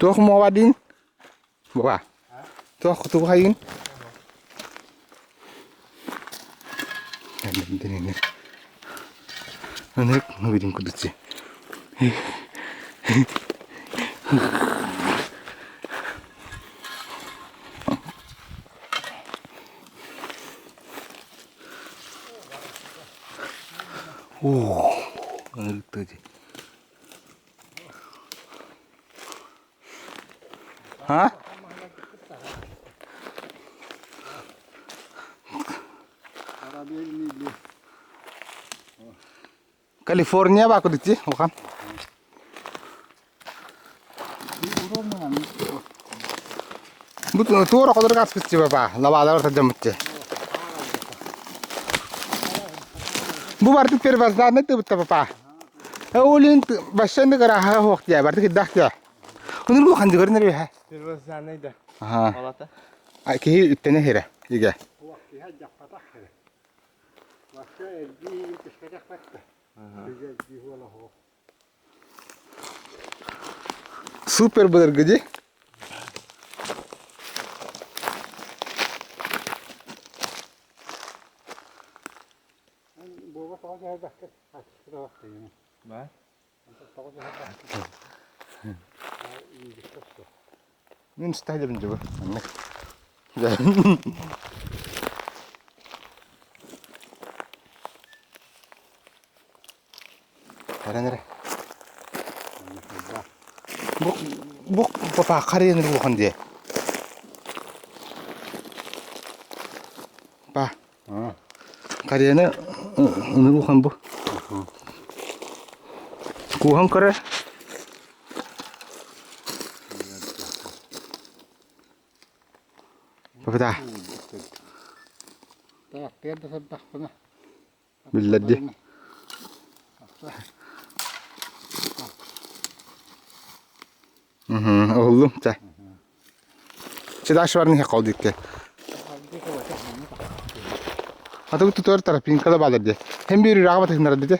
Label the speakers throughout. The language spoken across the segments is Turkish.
Speaker 1: Tuh mau wadin, bawa. Tuh kain. Ini. Anak ngabidin ko dito. Anak itu aja. Hah? California ba ako dito? Okay. Buto tuh orang kotor kas pasti bapak, lawar saja macam. Bu berarti perbazar nanti betul bapak. Ulin bahasan negara waktu ya, berarti kita ya. Unur bukan juga nih ya.
Speaker 2: Perbazar nanti dah.
Speaker 1: Aha. Kih itu nih hera, juga.
Speaker 3: Waktu hajat patah hera. Waktu di pesawat patah. Di wala ho.
Speaker 1: Super bener gaji.
Speaker 3: Bawa tahu saya dah ke sudah waktu ini.
Speaker 2: Bah?
Speaker 3: Tahu saya dah. Ini betul.
Speaker 1: Ini mustahil mencoba. Aneh. Karena buk papa kari yang bukan dia. Pa. Kari ini bukan bu. Kuhang kare. Apa dah?
Speaker 3: Tak tiada sudah pernah.
Speaker 1: Bila dia. Oğlum sen. Çıdaş var niye kaldık ki? Hatta bu tutar taraf pin kada bağlar diye. Hem bir rahat tekrar dedi.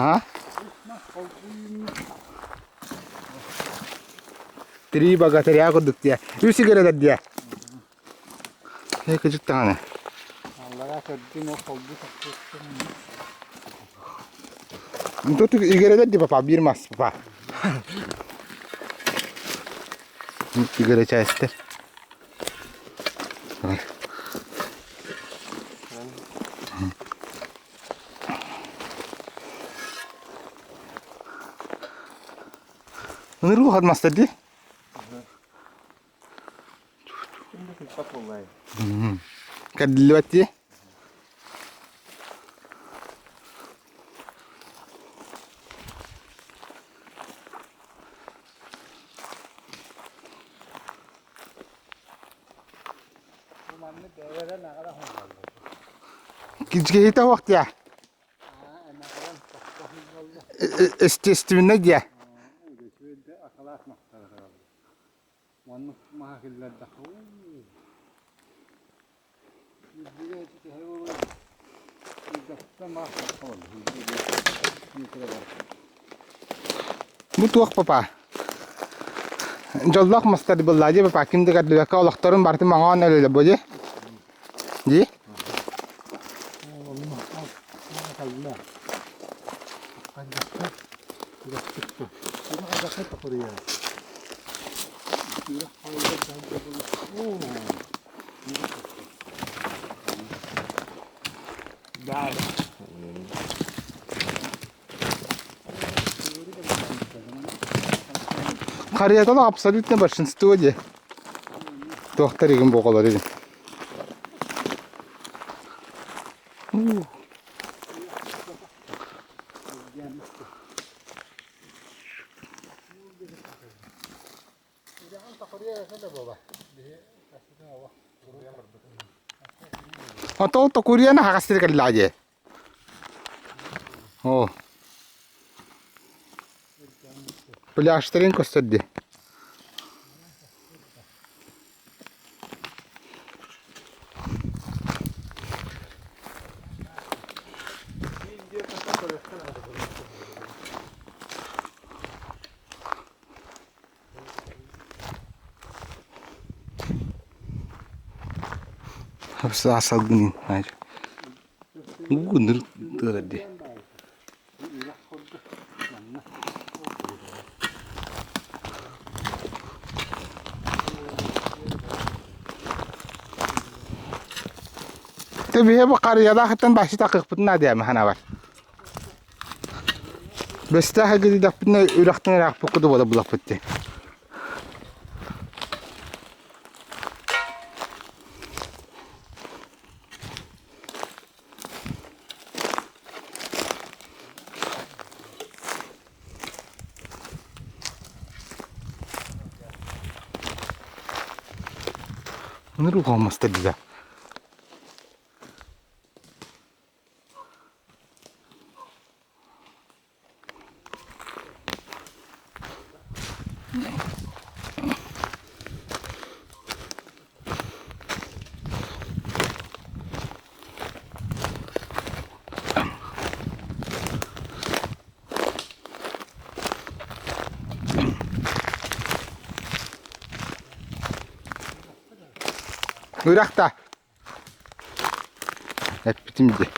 Speaker 1: Ha? Teri baga teri aku duk dia. Yusi kira dah dia. Kejut tangan.
Speaker 3: Allah kerja mau kaldı tak.
Speaker 1: Itu tuh igara dah dia papa bir mas papa. Igara çay ister. Menurut hal mas tadi?
Speaker 2: Ini kita mulai.
Speaker 1: Kadliwat ya?
Speaker 3: Mana daerah nak ada hong.
Speaker 1: Kita waktu ya? Estimin ya?
Speaker 3: Akalas maktar. Mana mahal dah. Ini itu hewan. Ini mahal.
Speaker 1: Butuh papa. Jolak mesti dibeli aja papa. Kim dekat dia kalau turun berarti mangan ada lebih aja. Ji?
Speaker 3: Allah. Ada. Ada apa Korea? Dah.
Speaker 1: Kariyata da абсолютно большинство де. Доктор егін боғалар едім. Atau Korea na hakastir kali aja. Oh. Plaşların gösterdi. Hapsa asal gunin. Hayır. Gundur tırdı. Tabii hep qariyada hatta başı takıp butna diye mahana var. Beste hagidi da butna üraqtan raq pokudu bola bulaq bitti. Bunu ruh olmaz da bize. Irak'ta. Hep bitimdi.